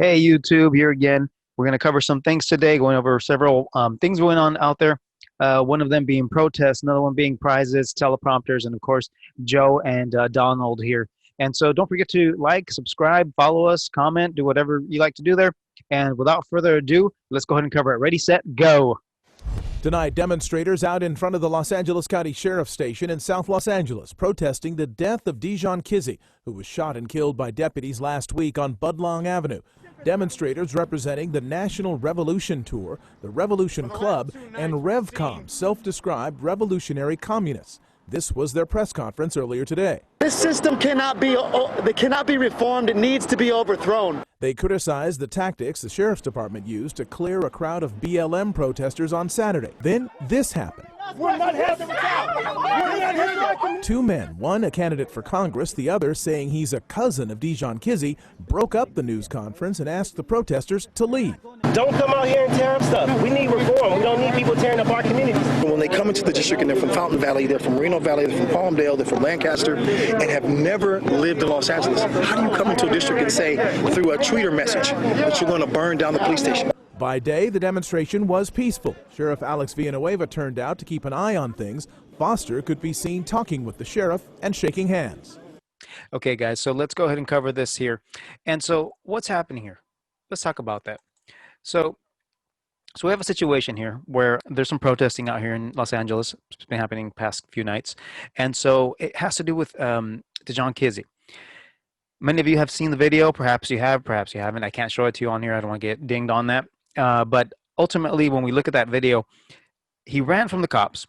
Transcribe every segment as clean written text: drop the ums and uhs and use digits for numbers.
Hey, YouTube, here again. We're going to cover some things today, going over several things going on out there. One of them being protests, another one being prizes, teleprompters, and of course, Joe and Donald here. And so don't forget to like, subscribe, follow us, comment, do whatever you like to do there. And without further ado, let's go ahead and cover it. Ready, set, go. Tonight, demonstrators out in front of the Los Angeles County Sheriff's Station in South Los Angeles protesting the death of Kizzy, who was shot and killed by deputies last week on Budlong Avenue. Demonstrators representing the National Revolution Tour, the Revolution Club, and RevCom, self-described revolutionary communists. This was their press conference earlier today. This system cannot be reformed. It needs to be overthrown. They criticized the tactics the Sheriff's Department used to clear a crowd of BLM protesters on Saturday. Then this happened. Two men, one a candidate for Congress, the other saying he's a cousin of Kizzy, broke up the news conference and asked the protesters to leave. Don't come out here and tear up stuff. We need reform. We don't need people tearing up our communities. When they come into the district and they're from Fountain Valley, they're from Reno Valley, they're from Palmdale, they're from Lancaster, and have never lived in Los Angeles, how do you come into a district and say through a tweeter message that you're going to burn down the police station? By day, the demonstration was peaceful. Sheriff Alex Villanueva turned out to keep an eye on things. Foster could be seen talking with the sheriff and shaking hands. Okay, guys, so let's go ahead and cover this here. And so what's happening here? Let's talk about that. So we have a situation here where there's some protesting out here in Los Angeles. It's been happening past few nights. And so it has to do with Kizzy. Many of you have seen the video. Perhaps you have, perhaps you haven't. I can't show it to you on here. I don't want to get dinged on that. But ultimately, when we look at that video, he ran from the cops.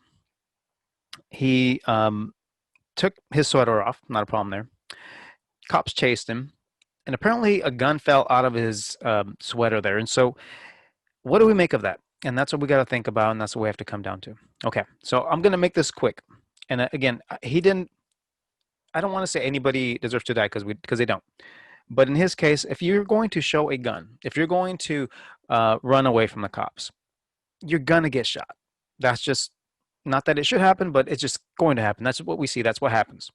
He took his sweater off. Not a problem there. Cops chased him. And apparently a gun fell out of his sweater there. And so what do we make of that? And that's what we got to think about, and that's what we have to come down to. Okay, so I'm going to make this quick. And again, I don't want to say anybody deserves to die because they don't. But in his case, if you're going to show a gun, if you're going to run away from the cops, you're going to get shot. That's just, not that it should happen, but it's just going to happen. That's what we see. That's what happens.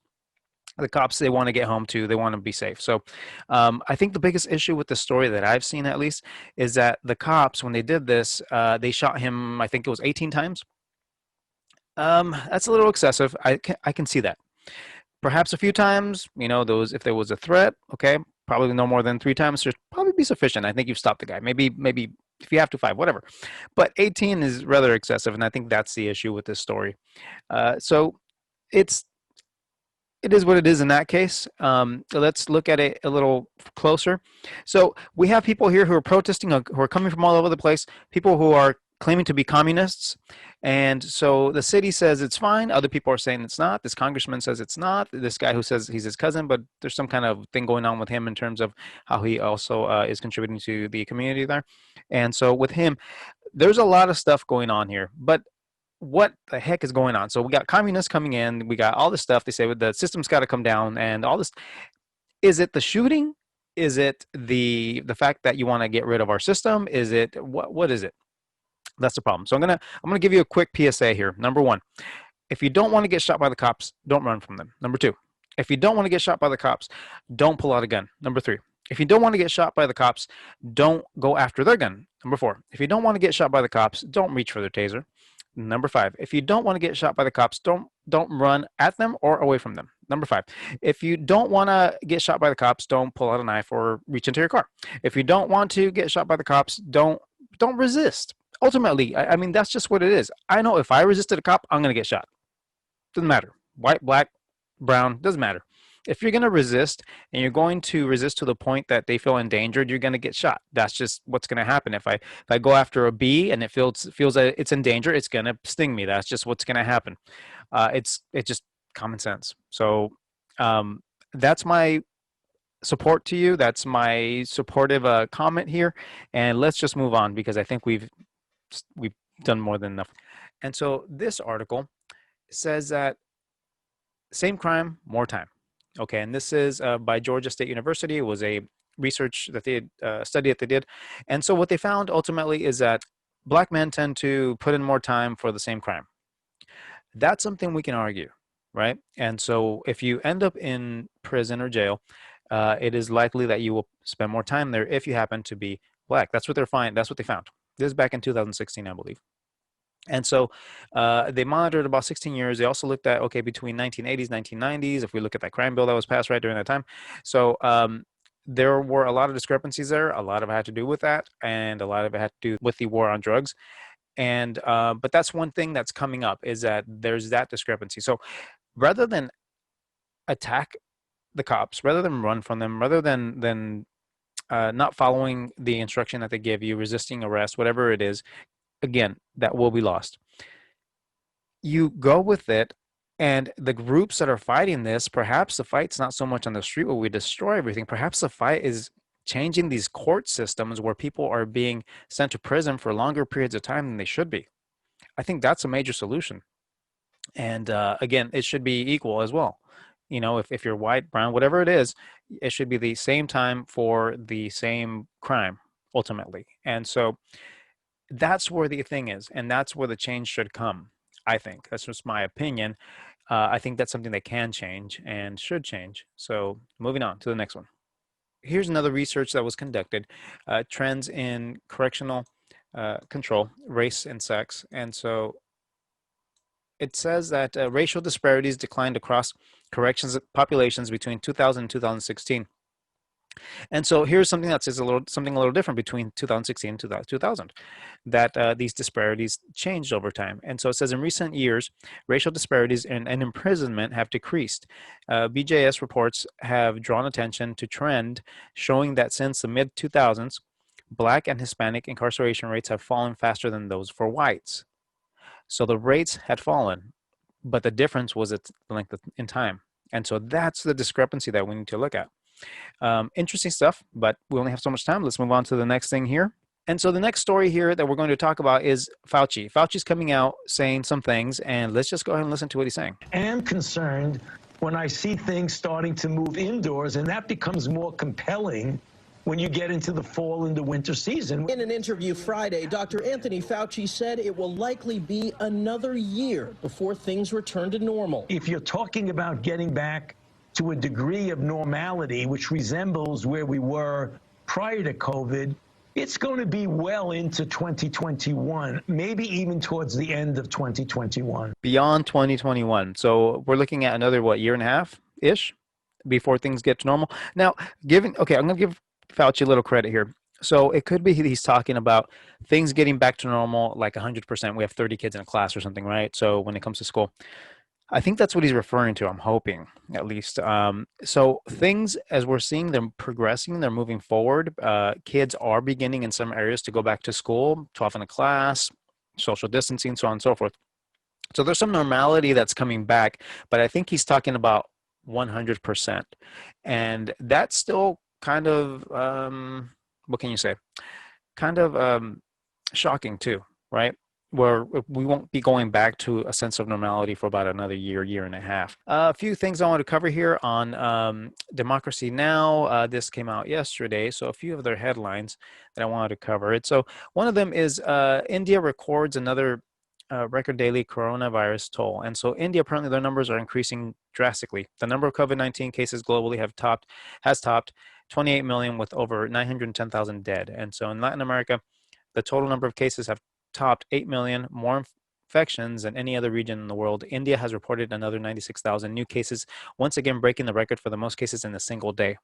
The cops, they want to get home too. They want to be safe. So I think the biggest issue with the story that I've seen, at least, is that the cops, when they did this, they shot him, I think it was 18 times. That's a little excessive. I can see that. Perhaps a few times, if there was a threat, okay, probably no more than 3 times should probably be sufficient. I think you've stopped the guy. Maybe if you have to 5, whatever. But 18 is rather excessive, and I think that's the issue with this story. So it is what it is in that case. Let's look at it a little closer. So we have people here who are protesting, who are coming from all over the place, people who are claiming to be communists. And so the city says it's fine. Other people are saying it's not. This congressman says it's not. This guy who says he's his cousin, but there's some kind of thing going on with him in terms of how he also is contributing to the community there. And so with him, there's a lot of stuff going on here. But what the heck is going on? So we got communists coming in. We got all this stuff. They say the system's got to come down and all this. Is it the shooting? Is it the fact that you want to get rid of our system? Is it what is it? That's the problem. So I'm gonna give you a quick PSA here. Number 1, if you don't want to get shot by the cops, don't run from them. Number 2, if you don't want to get shot by the cops, don't pull out a gun. Number 3, if you don't want to get shot by the cops, don't go after their gun. Number 4, if you don't want to get shot by the cops, don't reach for their taser. Number 5, if you don't want to get shot by the cops, don't run at them or away from them. Number 5, if you don't want to get shot by the cops, don't pull out a knife or reach into your car. If you don't want to get shot by the cops, don't resist. Ultimately, I mean, that's just what it is. I know if I resisted a cop, I'm going to get shot. Doesn't matter. White, black, brown, doesn't matter. If you're going to resist and you're going to resist to the point that they feel endangered, you're going to get shot. That's just what's going to happen. If I go after a bee and it feels that it's in danger, it's going to sting me. That's just what's going to happen. It's just common sense. So that's my support to you. That's my supportive comment here. And let's just move on because I think we've done more than enough. And so this article says that same crime, more time. Okay, and this is by Georgia State University. It was a research that they study that they did. And so what they found ultimately is that black men tend to put in more time for the same crime. That's something we can argue, right? And so if you end up in prison or jail, it is likely that you will spend more time there if you happen to be black. That's what That's what they found. This is back in 2016, I believe. And so they monitored about 16 years. They also looked at, okay, between 1980s, 1990s, if we look at that crime bill that was passed right during that time. So there were a lot of discrepancies there. A lot of it had to do with that, and a lot of it had to do with the war on drugs. And but that's one thing that's coming up, is that there's that discrepancy. So rather than attack the cops, rather than run from them, rather than not following the instruction that they give you, resisting arrest, whatever it is, again, that will be lost. You go with it, and the groups that are fighting this, perhaps the fight's not so much on the street where we destroy everything. Perhaps the fight is changing these court systems where people are being sent to prison for longer periods of time than they should be. I think that's a major solution. And again, it should be equal as well. You know, if you're white, brown, whatever it is, it should be the same time for the same crime, ultimately. And so that's where the thing is, and that's where the change should come. I think that's just my opinion. I think that's something that can change and should change. So moving on to the next one. Here's another research that was conducted, trends in correctional control, race and sex. And so it says that racial disparities declined across corrections populations between 2000 and 2016. And so here's something that says something a little different between 2016 and 2000, that these disparities changed over time. And so it says in recent years, racial disparities in imprisonment have decreased. BJS reports have drawn attention to trend showing that since the mid-2000s, Black and Hispanic incarceration rates have fallen faster than those for whites. So the rates had fallen, but the difference was its length in time. And so that's the discrepancy that we need to look at. Interesting stuff, but we only have so much time. Let's move on to the next thing here. And so the next story here that we're going to talk about is Fauci. Fauci's coming out saying some things, and let's just go ahead and listen to what he's saying. I am concerned when I see things starting to move indoors, and that becomes more compelling when you get into the fall and the winter season. In an interview Friday, Dr. Anthony Fauci said it will likely be another year before things return to normal. If you're talking about getting back to a degree of normality, which resembles where we were prior to COVID, it's going to be well into 2021, maybe even towards the end of 2021. Beyond 2021. So we're looking at another, what, year and a half-ish before things get to normal? Now, I'm going to give Fauci a little credit here. So it could be he's talking about things getting back to normal, like 100%. We have 30 kids in a class or something, right? So when it comes to school, I think that's what he's referring to. I'm hoping, at least. So things, as we're seeing them progressing, they're moving forward. Kids are beginning in some areas to go back to school, 12 in a class, social distancing, so on and so forth. So there's some normality that's coming back, but I think he's talking about 100%. And that's still kind of, what can you say? Kind of shocking too, right? Where we won't be going back to a sense of normality for about another year and a half. A few things I want to cover here on Democracy Now! This came out yesterday, so a few of their headlines that I wanted to cover. So one of them is India records another record daily coronavirus toll. And so India, apparently their numbers are increasing drastically. The number of COVID-19 cases globally has topped 28 million with over 910,000 dead. And so in Latin America, the total number of cases have topped 8 million, more infections than any other region in the world. India has reported another 96,000 new cases, once again breaking the record for the most cases in a single day.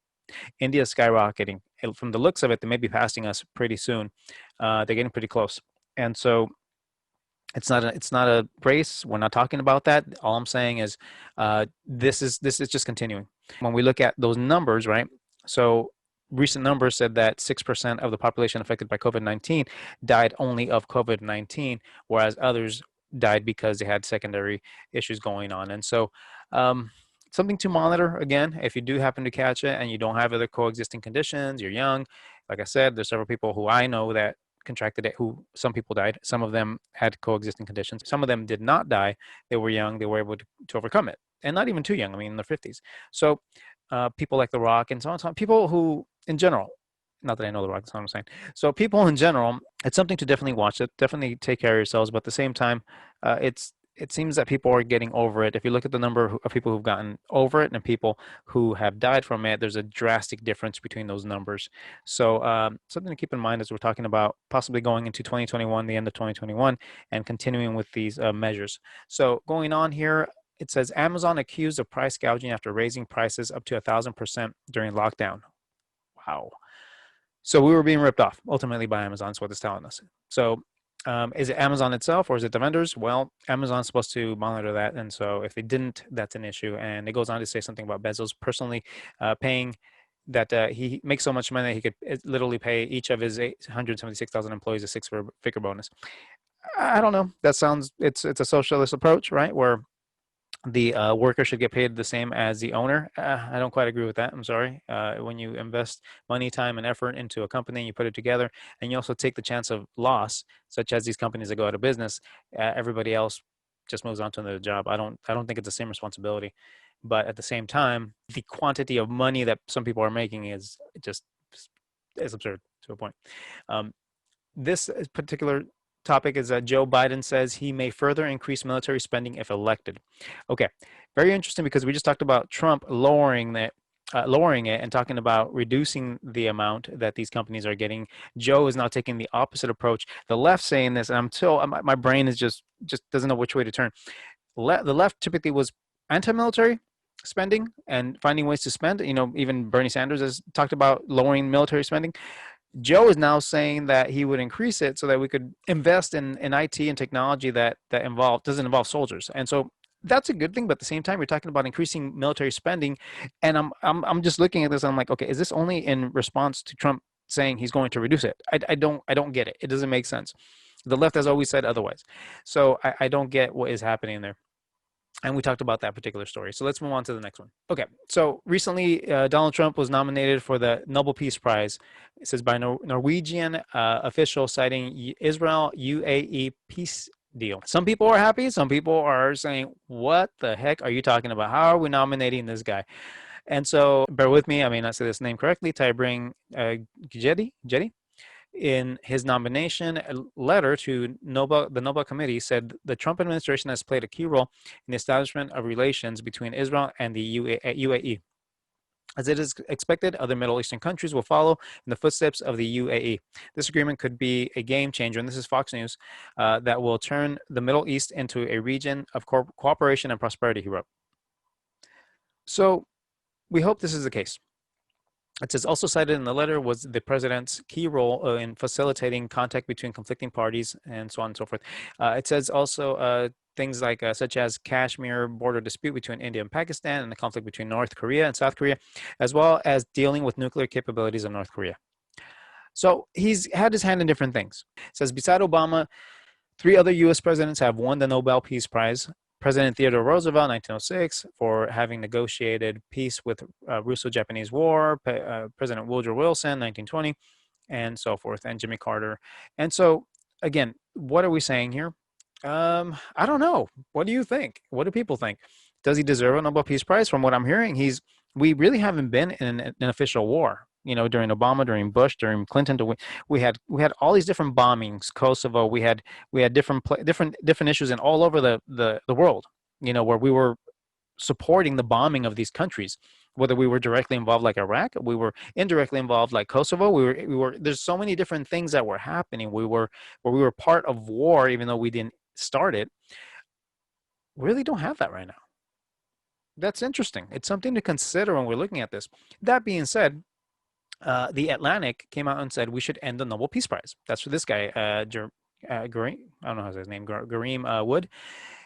India is skyrocketing. From the looks of it, they may be passing us pretty soon. They're getting pretty close. And so it's not a race. We're not talking about that. All I'm saying is this is just continuing. When we look at those numbers, right? So recent numbers said that 6% of the population affected by COVID-19 died only of COVID-19, whereas others died because they had secondary issues going on. And so something to monitor, again, if you do happen to catch it and you don't have other coexisting conditions, you're young. Like I said, there's several people who I know that contracted it, some people died. Some of them had coexisting conditions. Some of them did not die. They were young. They were able to overcome it. And not even too young. I mean, in their 50s. So people like The Rock and so on, people who, in general, not that I know The Rock, that's what I'm saying. So people in general, it's something to definitely watch. It definitely take care of yourselves. But at the same time, it's it seems that people are getting over it. If you look at the number of people who've gotten over it and people who have died from it, there's a drastic difference between those numbers. So something to keep in mind as we're talking about possibly going into 2021, the end of 2021, and continuing with these measures. So going on here, it says Amazon accused of price gouging after raising prices up to 1,000% during lockdown. Wow. So we were being ripped off ultimately by Amazon, is what it's telling us. So is it Amazon itself or is it the vendors? Well, Amazon's supposed to monitor that. And so if they didn't, that's an issue. And it goes on to say something about Bezos personally paying that he makes so much money that he could literally pay each of his 176,000 employees a six-figure bonus. I don't know. That sounds, it's a socialist approach, right? Where the worker should get paid the same as the owner. I don't quite agree with that. I'm sorry. When you invest money, time, and effort into a company, you put it together, and you also take the chance of loss, such as these companies that go out of business. Everybody else just moves on to another job. I don't think it's the same responsibility. But at the same time, the quantity of money that some people are making is just is absurd to a point. This particular topic is that Joe Biden says he may further increase military spending if elected. Okay, very interesting because we just talked about Trump lowering it and talking about reducing the amount that these companies are getting. Joe is now taking the opposite approach. The left saying this, and I'm still my brain is just doesn't know which way to turn. The left typically was anti-military spending and finding ways to spend. You know, even Bernie Sanders has talked about lowering military spending. Joe is now saying that he would increase it so that we could invest in IT and technology that doesn't involve soldiers. And so that's a good thing, but at the same time, you're talking about increasing military spending, and I'm just looking at this. And I'm like, okay, is this only in response to Trump saying he's going to reduce it? I don't get it. It doesn't make sense. The left has always said otherwise, so I don't get what is happening there. And we talked about that particular story. So let's move on to the next one. Okay, so recently Donald Trump was nominated for the Nobel Peace Prize. It says by Norwegian official citing Israel UAE peace deal. Some people are happy. Some people are saying, what the heck are you talking about? How are we nominating this guy? And so bear with me. I may not say this name correctly. Tybring Kizee, in his nomination letter to the Nobel Committee, said the Trump administration has played a key role in the establishment of relations between Israel and the UAE. As it is expected, other Middle Eastern countries will follow in the footsteps of the UAE. This agreement could be a game changer, and this is Fox News, that will turn the Middle East into a region of cooperation and prosperity, he wrote. So we hope this is the case. It says also cited in the letter was the president's key role in facilitating contact between conflicting parties and so on and so forth. It says also things like such as Kashmir border dispute between India and Pakistan and the conflict between North Korea and South Korea, as well as dealing with nuclear capabilities of North Korea. So he's had his hand in different things. It says beside Obama, 3 other U.S. presidents have won the Nobel Peace Prize. President Theodore Roosevelt, 1906, for having negotiated peace with Russo-Japanese War. President Woodrow Wilson, 1920, and so forth, and Jimmy Carter. And so, again, what are we saying here? I don't know. What do you think? What do people think? Does he deserve a Nobel Peace Prize? From what I'm hearing, we really haven't been in an official war. You know, during Obama, during Bush, during Clinton, we had all these different bombings, Kosovo. We had different issues in all over the world. You know, where we were supporting the bombing of these countries, whether we were directly involved like Iraq, we were indirectly involved like Kosovo. We were. There's so many different things that were happening. We were part of war, even though we didn't start it. We really don't have that right now. That's interesting. It's something to consider when we're looking at this. That being said, the Atlantic came out and said we should end the Nobel Peace Prize. That's for this guy, I don't know his name, Gareem Wood.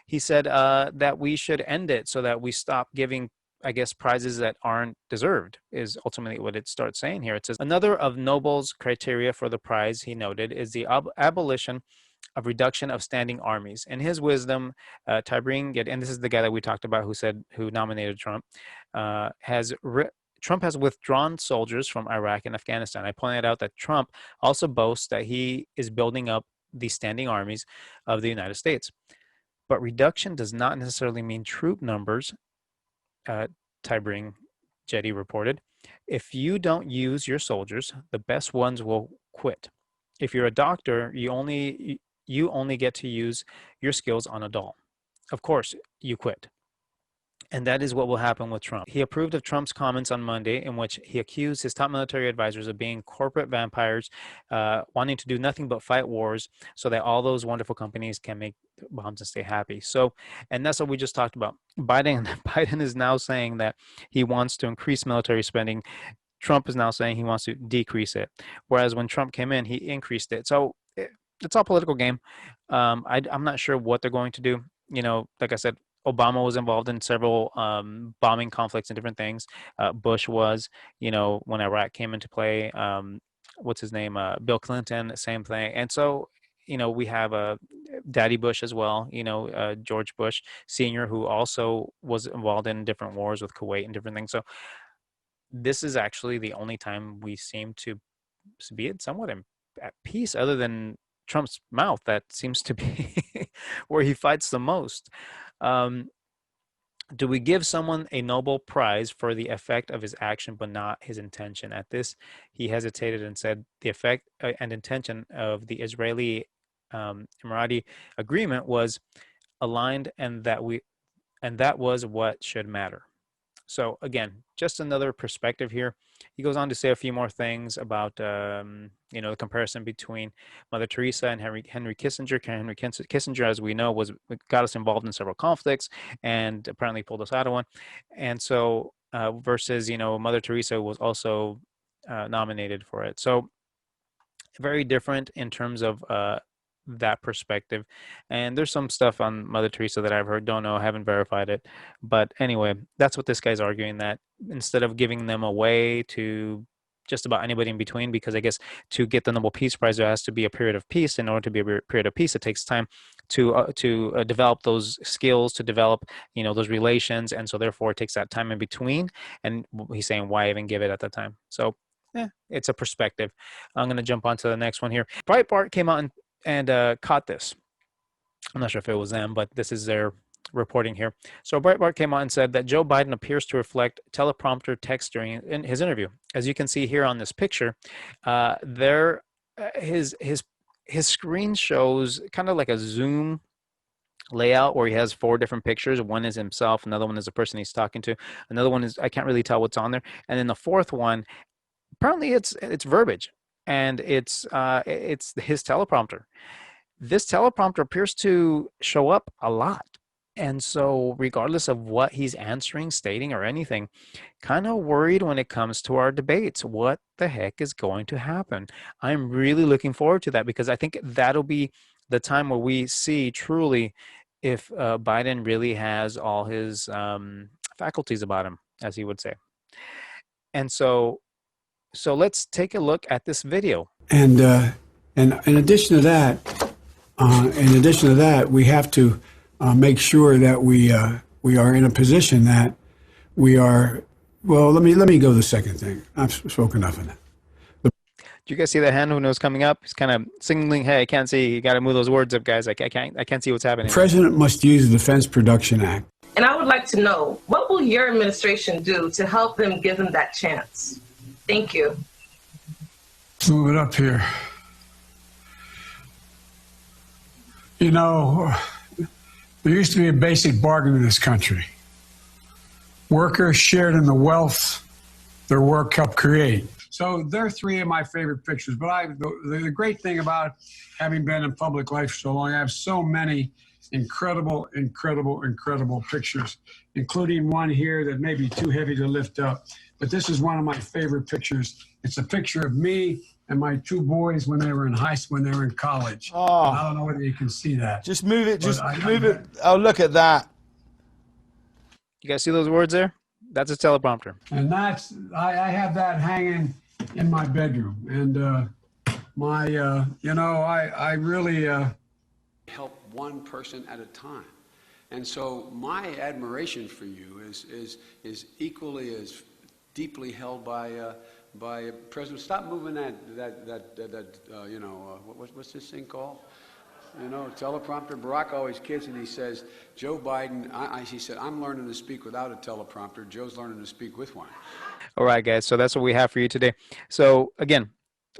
He said that we should end it so that we stop giving, I guess, prizes that aren't deserved, is ultimately what it starts saying here. It says another of Nobel's criteria for the prize, he noted, is the abolition of reduction of standing armies. In his wisdom, Tybring, and this is the guy that we talked about who nominated Trump, Trump has withdrawn soldiers from Iraq and Afghanistan. I pointed out that Trump also boasts that he is building up the standing armies of the United States. But reduction does not necessarily mean troop numbers, Tybring Jetty reported. If you don't use your soldiers, the best ones will quit. If you're a doctor, you only get to use your skills on a doll. of course, you quit. And that is what will happen with Trump. He approved of Trump's comments on Monday, in which he accused his top military advisors of being corporate vampires, wanting to do nothing but fight wars so that all those wonderful companies can make bombs and stay happy. So, and that's what we just talked about. Biden is now saying that he wants to increase military spending. Trump is now saying he wants to decrease it. Whereas when Trump came in, he increased it. So it's all political game. I'm not sure what they're going to do. You know, like I said, Obama was involved in several bombing conflicts and different things. Bush was, you know, when Iraq came into play. What's his name? Bill Clinton, same thing. And so, you know, we have Daddy Bush as well. You know, George Bush Sr., who also was involved in different wars with Kuwait and different things. So this is actually the only time we seem to be somewhat at peace, other than Trump's mouth. That seems to be where he fights the most. Um, do we give someone a Nobel Prize for the effect of his action but not his intention? At this, he hesitated and said the effect and intention of the Israeli Emirati agreement was aligned, and that was what should matter. So again, just another perspective here. He goes on to say a few more things about, you know, the comparison between Mother Teresa and Henry Kissinger. Henry Kissinger, as we know, got us involved in several conflicts and apparently pulled us out of one. And so versus, you know, Mother Teresa was also nominated for it. So very different in terms of that perspective. And there's some stuff on Mother Teresa that I've heard, don't know, haven't verified it. But anyway, that's what this guy's arguing, that instead of giving them away to just about anybody in between, because I guess to get the Nobel Peace Prize, there has to be a period of peace. In order to be a period of peace, it takes time to develop those skills, to develop, you know, those relations. And so therefore it takes that time in between. And he's saying, why even give it at that time? So it's a perspective. I'm going to jump on to the next one here. Breitbart came out and caught this. I'm not sure if it was them, but this is their reporting here. So Breitbart came out and said that Joe Biden appears to reflect teleprompter text during his interview. As you can see here on this picture, his screen shows kind of like a Zoom layout where he has 4 different pictures. One is himself, another one is the person he's talking to, another one is, I can't really tell what's on there, and then the fourth one, apparently it's verbiage, and it's his teleprompter. This teleprompter appears to show up a lot. And so regardless of what he's answering, stating, or anything, kind of worried when it comes to our debates. What the heck is going to happen? I'm really looking forward to that, because I think that'll be the time where we see truly if Biden really has all his faculties about him, as he would say. And so let's take a look at this video. And in addition to that, we have to make sure that we are in a position that we are. Well, let me go to the second thing. I've spoken enough of that. Do you guys see that hand who knows coming up? He's kind of signaling, "Hey, I can't see. You got to move those words up, guys. I can't see what's happening." The president must use the Defense Production Act. And I would like to know, what will your administration do to help them give him that chance? Thank you. Move it up here. You know, there used to be a basic bargain in this country. Workers shared in the wealth their work helped create. So they're 3 of my favorite pictures. But the great thing about having been in public life so long, I have so many incredible pictures, including one here that may be too heavy to lift up. But this is one of my favorite pictures. It's a picture of me and my 2 boys when they were in high school, when they were in college. Oh, I don't know whether you can see that. Just move it. Just move it. Oh, look at that. You guys see those words there? That's a teleprompter. And that's, I have that hanging in my bedroom. And I really help one person at a time. And so my admiration for you is equally as deeply held by President. Stop moving what's this thing called? You know, teleprompter. Barack always kids and he says, Joe Biden, he said, I'm learning to speak without a teleprompter. Joe's learning to speak with one. All right, guys. So that's what we have for you today. So again,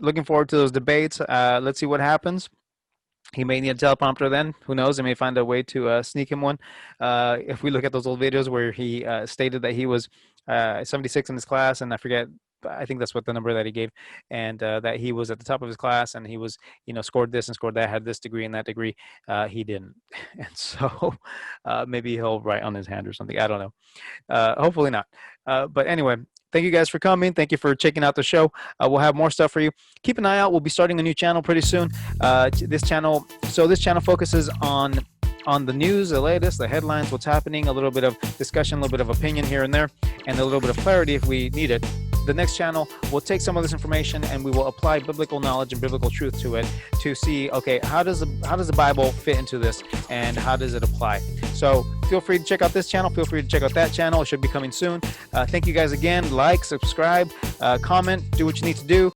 looking forward to those debates. Let's see what happens. He may need a teleprompter then. Who knows? They may find a way to sneak him one. If we look at those old videos where he stated that he was 76 in his class, and I think that's what the number that he gave, and that he was at the top of his class, and he was, scored this and scored that, had this degree and that degree. He didn't. And so maybe he'll write on his hand or something. I don't know. Hopefully not. But anyway, thank you guys for coming. Thank you for checking out the show. We'll have more stuff for you. Keep an eye out. We'll be starting a new channel pretty soon. This channel focuses on the news, the latest, the headlines, what's happening, a little bit of discussion, a little bit of opinion here and there, and a little bit of clarity if we need it. The next channel will take some of this information and we will apply biblical knowledge and biblical truth to it to see, okay, how does the Bible fit into this and how does it apply? So feel free to check out this channel. Feel free to check out that channel. It should be coming soon. Thank you guys again. Like, subscribe, comment, do what you need to do.